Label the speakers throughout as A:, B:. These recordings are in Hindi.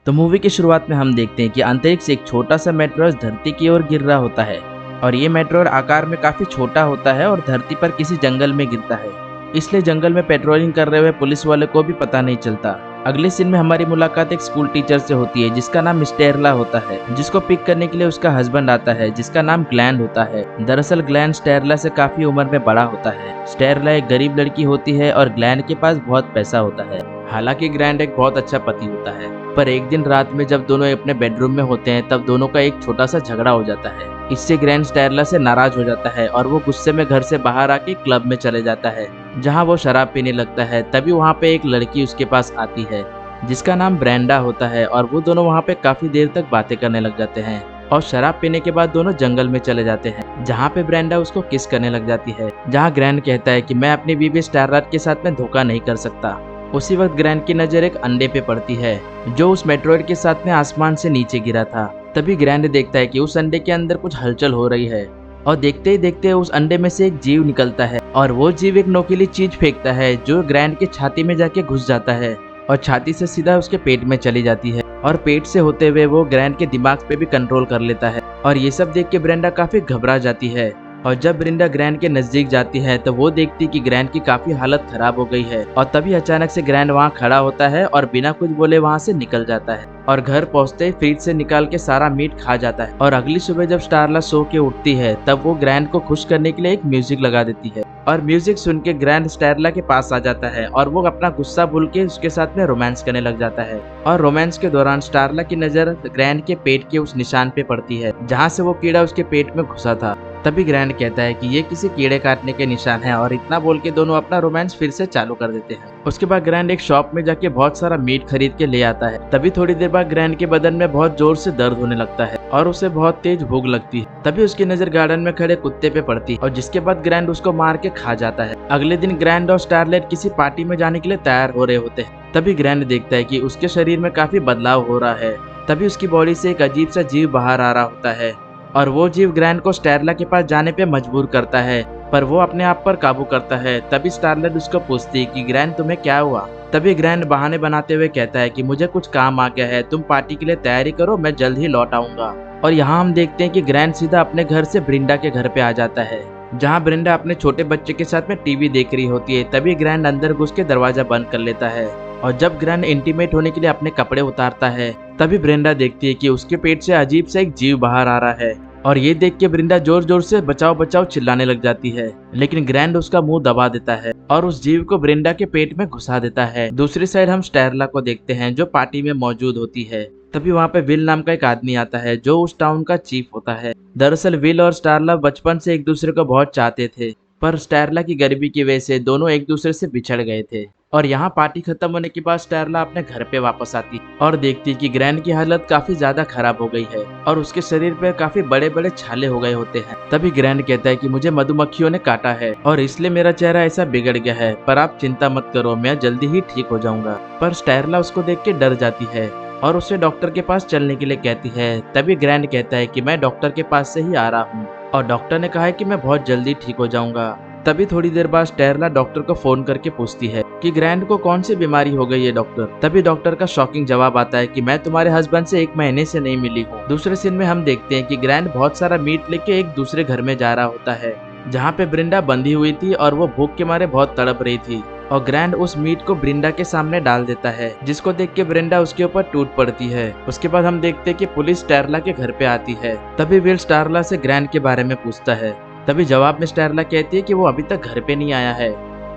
A: तो मूवी की शुरुआत में हम देखते हैं कि अंतरिक्ष से एक छोटा सा मेट्रोइड धरती की ओर गिर रहा होता है। और ये मेट्रोइड आकार में काफी छोटा होता है और धरती पर किसी जंगल में गिरता है। इसलिए जंगल में पेट्रोलिंग कर रहे हुए पुलिस वाले को भी पता नहीं चलता। अगले सीन में हमारी मुलाकात एक स्कूल टीचर से होती है जिसका नाम स्टेरला होता है, जिसको पिक करने के लिए उसका हस्बैंड आता है जिसका नाम ग्लैन होता है। दरअसल ग्लैन स्टेरला से काफी उम्र में बड़ा होता है। स्टेरला एक गरीब लड़की होती है और ग्लैन के पास बहुत पैसा होता है। हालांकि ग्रैंड एक बहुत अच्छा पति होता है, पर एक दिन रात में जब दोनों अपने बेडरूम में होते हैं तब दोनों का एक छोटा सा झगड़ा हो जाता है। इससे ग्रैंड स्टेरला से नाराज हो जाता है और वो गुस्से में घर से बाहर आके क्लब में चले जाता है जहां वो शराब पीने लगता है। तभी वहां पे एक लड़की उसके पास आती है जिसका नाम ब्रेंडा होता है और वो दोनों वहां पे काफी देर तक बातें करने लग जाते हैं। और शराब पीने के बाद दोनों जंगल में चले जाते हैं जहाँ पे ब्रेंडा उसको किस करने लग जाती है, जहाँ ग्रैंड कहता है कि मैं अपनी बीवी स्टारलाइट के साथ में धोखा नहीं कर सकता। उसी वक्त ग्रैंड की नजर एक अंडे पे पड़ती है जो उस मेट्रोइड के साथ में आसमान से नीचे गिरा था। तभी ग्रैंड देखता है कि उस अंडे के अंदर कुछ हलचल हो रही है और देखते ही देखते उस अंडे में से एक जीव निकलता है और वो जीव एक नोकीली चीज फेंकता है जो ग्रैंड के छाती में जाके घुस जाता है और छाती से सीधा उसके पेट में चली जाती है। और पेट से होते हुए वो ग्रैंड के दिमाग पे भी कंट्रोल कर लेता है। और ये सब देख के ब्रेंडा काफी घबरा जाती है। और जब ब्रिंडा ग्रैंड के नजदीक जाती है तो वो देखती कि ग्रैंड की काफी हालत खराब हो गई है। और तभी अचानक से ग्रैंड वहाँ खड़ा होता है और बिना कुछ बोले वहाँ से निकल जाता है और घर पहुँचते ही फ्रिज से निकाल के सारा मीट खा जाता है। और अगली सुबह जब स्टारला सो के उठती है तब वो ग्रैंड को खुश करने के लिए एक म्यूजिक लगा देती है और म्यूजिक सुन के ग्रैंड स्टारला के पास आ जाता है और वो अपना गुस्सा भूल के उसके साथ में रोमांस करने लग जाता है। और रोमांस के दौरान स्टारला की नजर ग्रैंड के पेट के उस निशान पे पड़ती है जहाँ से वो कीड़ा उसके पेट में घुसा था। तभी ग्रैंड कहता है कि ये किसी कीड़े काटने के निशान है और इतना बोल के दोनों अपना रोमांस फिर से चालू कर देते हैं। उसके बाद ग्रैंड एक शॉप में जाके बहुत सारा मीट खरीद के ले आता है। तभी थोड़ी देर बाद ग्रैंड के बदन में बहुत जोर से दर्द होने लगता है और उसे बहुत तेज भूख लगती है। तभी उसकी नजर गार्डन में खड़े कुत्ते पे पड़ती है और जिसके बाद ग्रैंड उसको मार के खा जाता है। अगले दिन ग्रैंड और स्टारलाइट किसी पार्टी में जाने के लिए तैयार हो रहे होते हैं। तभी ग्रैंड देखता है कि उसके शरीर में काफी बदलाव हो रहा है। तभी उसकी बॉडी से एक अजीब सा जीव बाहर आ रहा होता है और वो जीव ग्रैंड को स्टेरला के पास जाने पे मजबूर करता है, पर वो अपने आप पर काबू करता है। तभी स्टारलाइट उसको पूछती है कि ग्रैंड तुम्हें क्या हुआ। तभी ग्रैंड बहाने बनाते हुए कहता है कि मुझे कुछ काम आ गया है, तुम पार्टी के लिए तैयारी करो, मैं जल्द ही लौट आऊंगा। और यहाँ हम देखते हैं कि ग्रैंड सीधा अपने घर से ब्रिंडा के घर पे आ जाता है जहाँ ब्रिंडा अपने छोटे बच्चे के साथ में टीवी देख रही होती है। तभी ग्रैंड अंदर घुस के दरवाजा बंद कर लेता है और जब ग्रैंड इंटीमेट होने के लिए अपने कपड़े उतारता है तभी ब्रिंडा देखती है कि उसके पेट से अजीब सा एक जीव बाहर आ रहा है। और ये देख के ब्रिंडा जोर जोर से बचाओ बचाओ चिल्लाने लग जाती है, लेकिन ग्रैंड उसका मुंह दबा देता है और उस जीव को ब्रिंडा के पेट में घुसा देता है। दूसरी साइड हम स्टेरला को देखते हैं जो पार्टी में मौजूद होती है। तभी वहाँ पे विल नाम का एक आदमी आता है जो उस टाउन का चीफ होता है। दरअसल विल और स्टारला बचपन से एक दूसरे को बहुत चाहते थे, पर स्टेरला की गरीबी की वजह से दोनों एक दूसरे से बिछड़ गए थे। और यहाँ पार्टी खत्म होने के बाद स्टेरला अपने घर पे वापस आती और देखती कि ग्रैंड की हालत काफी ज्यादा खराब हो गई है और उसके शरीर पे काफी बड़े बड़े छाले हो गए होते हैं। तभी ग्रैंड कहता है कि मुझे मधुमक्खियों ने काटा है और इसलिए मेरा चेहरा ऐसा बिगड़ गया है, पर आप चिंता मत करो, मैं जल्दी ही ठीक हो जाऊंगा। पर स्टेरला उसको देख के डर जाती है और उसे डॉक्टर के पास चलने के लिए कहती है। तभी ग्रैंड कहता है कि मैं डॉक्टर के पास से ही आ रहा हूँ और डॉक्टर ने कहा है कि मैं बहुत जल्दी ठीक हो जाऊंगा। तभी थोड़ी देर बाद स्टेरला डॉक्टर को फोन करके पूछती है कि ग्रैंड को कौन सी बीमारी हो गई है डॉक्टर। तभी डॉक्टर का शॉकिंग जवाब आता है कि मैं तुम्हारे हस्बैंड से 1 महीने से नहीं मिली हूँ। दूसरे सीन में हम देखते हैं कि ग्रैंड बहुत सारा मीट लेके एक दूसरे घर में जा रहा होता है जहाँ पे ब्रिंडा बंधी हुई थी और वो भूख के मारे बहुत तड़प रही थी। और ग्रैंड उस मीट को ब्रिंडा के सामने डाल देता है जिसको देख के ब्रिंडा उसके ऊपर टूट पड़ती है। उसके बाद हम देखते हैं कि पुलिस स्टेरला के घर पे आती है। तभी विल स्टारला से ग्रैंड के बारे में पूछता है। तभी जवाब में स्टेरला कहती है कि वो अभी तक घर पे नहीं आया है।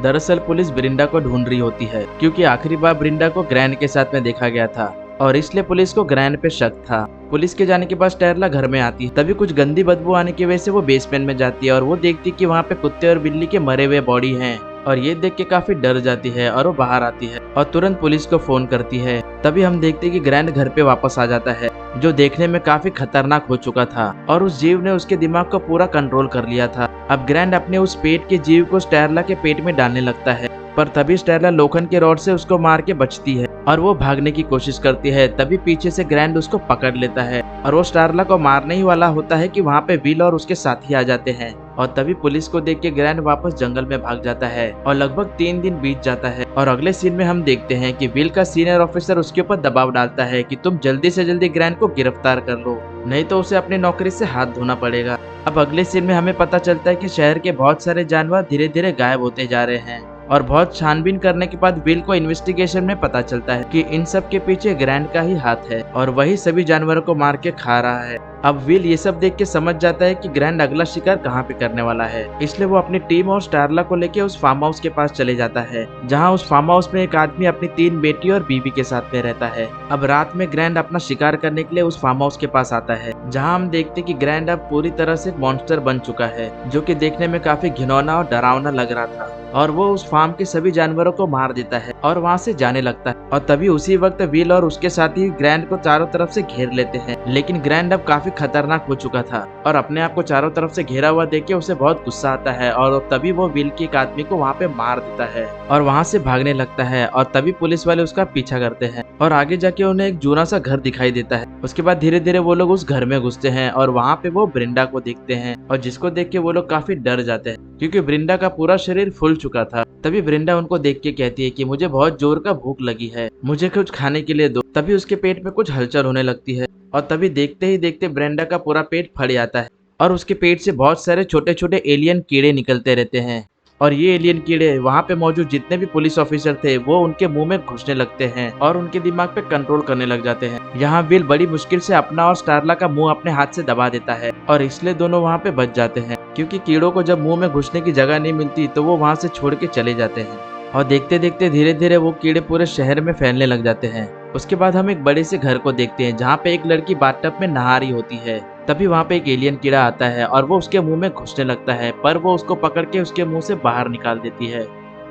A: दरअसल पुलिस ब्रिंडा को ढूंढ रही होती है क्योंकि आखिरी बार ब्रिंडा को ग्रैंड के साथ में देखा गया था और इसलिए पुलिस को ग्रैंड पे शक था। पुलिस के जाने के बाद स्टेरला घर में आती है। तभी कुछ गंदी बदबू आने की वजह से वो बेसमेंट में जाती है और वो देखती कि वहाँ पे कुत्ते और बिल्ली के मरे हुए बॉडी हैं और ये देख के काफी डर जाती है और वो बाहर आती है और तुरंत पुलिस को फोन करती है। तभी हम देखते कि ग्रैंड घर पे वापस आ जाता है जो देखने में काफी खतरनाक हो चुका था और उस जीव ने उसके दिमाग को पूरा कंट्रोल कर लिया था। अब ग्रैंड अपने उस पेट के जीव को स्टेरला के पेट में डालने लगता है पर तभी स्टेला लोखंड के रॉड से उसको मार के बचती है और वो भागने की कोशिश करती है। तभी पीछे से ग्रैंड उसको पकड़ लेता है और वो स्टारला को मारने ही वाला होता है कि वहाँ पे विल और उसके साथी आ जाते हैं। और तभी पुलिस को देख के ग्रैंड वापस जंगल में भाग जाता है और लगभग 3 दिन बीत जाता है। और अगले सीन में हम देखते हैं कि विल का सीनियर ऑफिसर उसके ऊपर दबाव डालता है कि तुम जल्दी से जल्दी ग्रैंड को गिरफ्तार कर लो, नहीं तो उसे अपनी नौकरी से हाथ धोना पड़ेगा। अब अगले सीन में हमें पता चलता है कि शहर के बहुत सारे जानवर धीरे धीरे गायब होते जा रहे हैं और बहुत छानबीन करने के बाद विल को इन्वेस्टिगेशन में पता चलता है कि इन सब के पीछे ग्रैंड का ही हाथ है और वही सभी जानवरों को मार के खा रहा है। अब विल ये सब देख के समझ जाता है कि ग्रैंड अगला शिकार कहाँ पे करने वाला है, इसलिए वो अपनी टीम और स्टारला को लेके उस फार्म हाउस के पास चले जाता है, जहाँ उस फार्म हाउस में एक आदमी अपनी 3 बेटी और बीवी के साथ में रहता है। अब रात में ग्रैंड अपना शिकार करने के लिए उस फार्म हाउस के पास आता है, जहाँ हम देखते कि ग्रैंड अब पूरी तरह से मॉन्स्टर बन चुका है, जो कि देखने में काफी घिनौना और डरावना लग रहा था। और वो उस फार्म के सभी जानवरों को मार देता है और वहाँ से जाने लगता है। और तभी उसी वक्त विल और उसके साथी ग्रैंड को चारों तरफ से घेर लेते हैं, लेकिन ग्रैंड अब काफी खतरनाक हो चुका था और अपने आप को चारों तरफ से घेरा हुआ देख के उसे बहुत गुस्सा आता है और तभी वो विल के एक आदमी को वहाँ पे मार देता है और वहाँ से भागने लगता है। और तभी पुलिस वाले उसका पीछा करते हैं और आगे जाके उन्हें एक जूना सा घर दिखाई देता है। उसके बाद धीरे धीरे वो लोग उस घर में घुसते हैं और वहाँ पे वो ब्रिंडा को देखते हैं और जिसको देख के वो लोग काफी डर जाते हैं, क्योंकि ब्रिंडा का पूरा शरीर फूल चुका था। तभी ब्रिंडा उनको देख के कहती है कि मुझे बहुत जोर का भूख लगी है, मुझे कुछ खाने के लिए दो। तभी उसके पेट में कुछ हलचल होने लगती है और तभी देखते ही देखते ब्रिंडा का पूरा पेट फट जाता है और उसके पेट से बहुत सारे छोटे छोटे एलियन कीड़े निकलते रहते हैं। और ये एलियन कीड़े वहाँ पे मौजूद जितने भी पुलिस ऑफिसर थे वो उनके मुंह में घुसने लगते हैं और उनके दिमाग पे कंट्रोल करने लग जाते हैं। यहाँ विल बड़ी मुश्किल से अपना और स्टारला का मुंह अपने हाथ से दबा देता है और इसलिए दोनों वहाँ पे बच जाते हैं, क्योंकि कीड़ों को जब मुंह में घुसने की जगह नहीं मिलती तो वो वहाँ से छोड़ के चले जाते हैं। और देखते देखते धीरे धीरे वो कीड़े पूरे शहर में फैलने लग जाते हैं। उसके बाद हम एक बड़े से घर को देखते हैं, जहाँ पे एक लड़की बाथटब में नहा रही होती है। तभी वहाँ पे एक एलियन कीड़ा आता है और वो उसके मुंह में घुसने लगता है, पर वो उसको पकड़ के उसके मुंह से बाहर निकाल देती है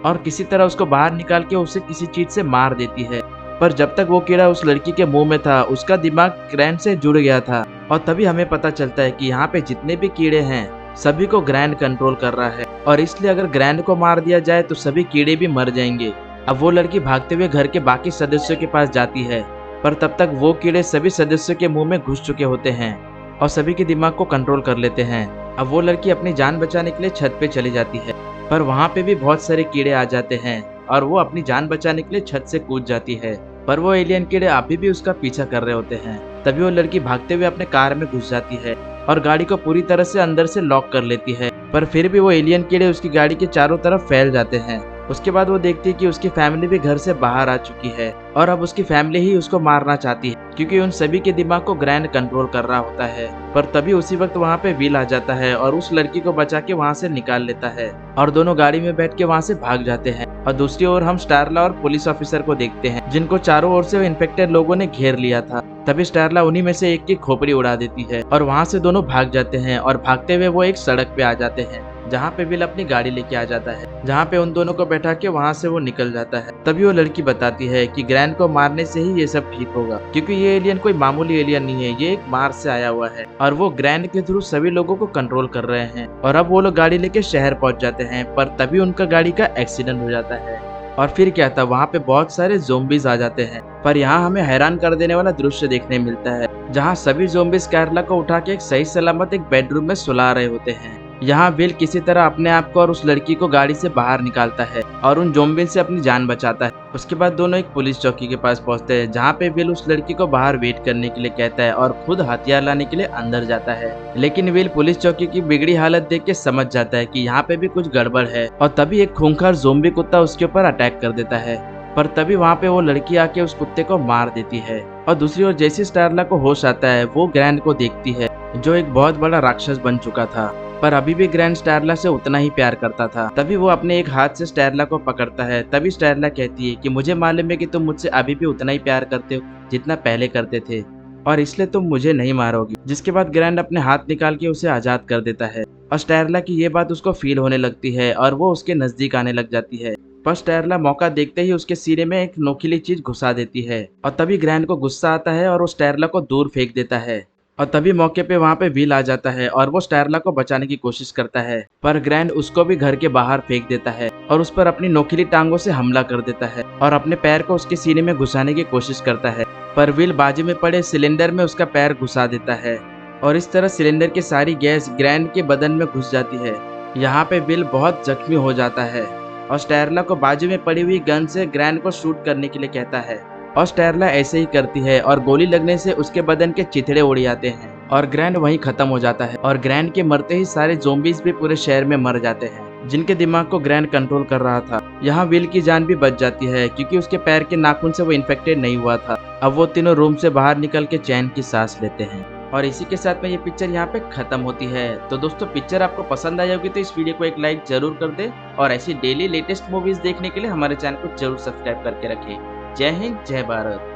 A: और किसी तरह उसको बाहर निकाल के उसे किसी चीज से मार देती है। पर जब तक वो कीड़ा उस लड़की के मुंह में था उसका दिमाग ग्रैंड से जुड़ गया था और तभी हमें पता चलता है कि यहाँ पे जितने भी कीड़े हैं सभी को ग्रैंड कंट्रोल कर रहा है और इसलिए अगर ग्रैंड को मार दिया जाए तो सभी कीड़े भी मर जाएंगे। अब वो लड़की भागते हुए घर के बाकी सदस्यों के पास जाती है, पर तब तक वो कीड़े सभी सदस्यों के मुंह में घुस चुके होते हैं और सभी के दिमाग को कंट्रोल कर लेते हैं। अब वो लड़की अपनी जान बचाने के लिए छत पे चली जाती है, पर वहाँ पे भी बहुत सारे कीड़े आ जाते हैं और वो अपनी जान बचाने के लिए छत से कूद जाती है, पर वो एलियन कीड़े अभी भी उसका पीछा कर रहे होते हैं। तभी वो लड़की भागते हुए अपने कार में घुस जाती है और गाड़ी को पूरी तरह से अंदर से लॉक कर लेती है, पर फिर भी वो एलियन कीड़े उसकी गाड़ी के चारों तरफ फैल जाते हैं। उसके बाद वो देखती है कि उसकी फैमिली भी घर से बाहर आ चुकी है और अब उसकी फैमिली ही उसको मारना चाहती है, क्योंकि उन सभी के दिमाग को ग्रैंड कंट्रोल कर रहा होता है। पर तभी उसी वक्त वहाँ पे विल आ जाता है और उस लड़की को बचा के वहाँ से निकाल लेता है और दोनों गाड़ी में बैठ के वहाँ से भाग जाते हैं। और दूसरी ओर हम स्टारला और पुलिस ऑफिसर को देखते हैं, जिनको चारों ओर से इन्फेक्टेड लोगों ने घेर लिया था। तभी स्टारला उन्हीं में से एक की खोपड़ी उड़ा देती है और वहाँ से दोनों भाग जाते हैं और भागते हुए वो एक सड़क पे आ जाते हैं, जहाँ पे विल अपनी गाड़ी लेके आ जाता है, जहाँ पे उन दोनों को बैठा के वहाँ से वो निकल जाता है। तभी वो लड़की बताती है कि ग्रैंड को मारने से ही ये सब ठीक होगा, क्योंकि ये एलियन कोई मामूली एलियन नहीं है, ये एक मार्स से आया हुआ है और वो ग्रैंड के थ्रू सभी लोगों को कंट्रोल कर रहे हैं। और अब वो लोग गाड़ी लेके शहर पहुंच जाते हैं, पर तभी उनका गाड़ी का एक्सीडेंट हो जाता है। और फिर क्या था, वहाँ पे बहुत सारे ज़ोंबीज आ जाते हैं, पर यहाँ हमें हैरान कर देने वाला दृश्य देखने मिलता है, जहाँ सभी ज़ोंबीज कैरला को उठा के एक सही सलामत एक बेडरूम में सुला रहे होते हैं। यहाँ विल किसी तरह अपने आप को और उस लड़की को गाड़ी से बाहर निकालता है और उन ज़ोंबीज से अपनी जान बचाता है। उसके बाद दोनों एक पुलिस चौकी के पास पहुंचते हैं, जहाँ पे विल उस लड़की को बाहर वेट करने के लिए कहता है और खुद हथियार लाने के लिए अंदर जाता है। लेकिन विल पुलिस चौकी की बिगड़ी हालत देख के समझ जाता है कि यहाँ पे भी कुछ गड़बड़ है और तभी एक खूंखार ज़ोंबी कुत्ता उसके ऊपर अटैक कर देता है। पर तभी वहाँ पे वो लड़की आके उस कुत्ते को मार देती है। और दूसरी ओर जैसे स्टारला को होश आता है, वो ग्रैंड को देखती है, जो एक बहुत बड़ा राक्षस बन चुका था, पर अभी भी ग्रैंड स्टारला से उतना ही प्यार करता था। तभी वो अपने एक हाथ से स्टारला को पकड़ता है। तभी स्टारला कहती है कि मुझे मालूम है कि तुम मुझसे अभी भी उतना ही प्यार करते हो जितना पहले करते थे, और इसलिए तुम मुझे नहीं मारोगी। जिसके बाद ग्रैंड अपने हाथ निकाल के उसे आजाद कर देता है और स्टारला की ये बात उसको फील होने लगती है और वो उसके नजदीक आने लग जाती है। पर स्टारला मौका देखते ही उसके सीने में एक नोकीली चीज घुसा देती है और तभी ग्रैंड को गुस्सा आता है और वो स्टारला को दूर फेंक देता है। और तभी मौके पे वहाँ पे विल आ जाता है और वो स्टारला को बचाने की कोशिश करता है, पर ग्रैंड उसको भी घर के बाहर फेंक देता है और उस पर अपनी नोकीली टांगों से हमला कर देता है और अपने पैर को उसके सीने में घुसाने की कोशिश करता है, पर विल बाजू में पड़े सिलेंडर में उसका पैर घुसा देता है और इस तरह सिलेंडर की सारी गैस ग्रैंड के बदन में घुस जाती है। यहाँ पे विल बहुत जख्मी हो जाता है और स्टेरला को बाजू में पड़ी हुई गन से ग्रैंड को शूट करने के लिए कहता है और स्टेरला ऐसे ही करती है और गोली लगने से उसके बदन के चिथड़े उड़ जाते हैं और ग्रैंड वहीं खत्म हो जाता है और ग्रैंड के मरते ही सारे ज़ोंबीज भी पूरे शहर में मर जाते हैं जिनके दिमाग को ग्रैंड कंट्रोल कर रहा था। यहाँ विल की जान भी बच जाती है क्योंकि उसके पैर के नाखून से वो इन्फेक्टेड नहीं हुआ था। अब वो तीनों रूम से बाहर निकल के चैन की सांस लेते हैं और इसी के साथ में ये पिक्चर यहाँ पे खत्म होती है। तो दोस्तों पिक्चर आपको पसंद आई होगी तो इस वीडियो को एक लाइक जरूर कर दे और ऐसी डेली लेटेस्ट मूवीज देखने के लिए हमारे चैनल को जरूर सब्सक्राइब करके रखें। जय हिंद, जय भारत।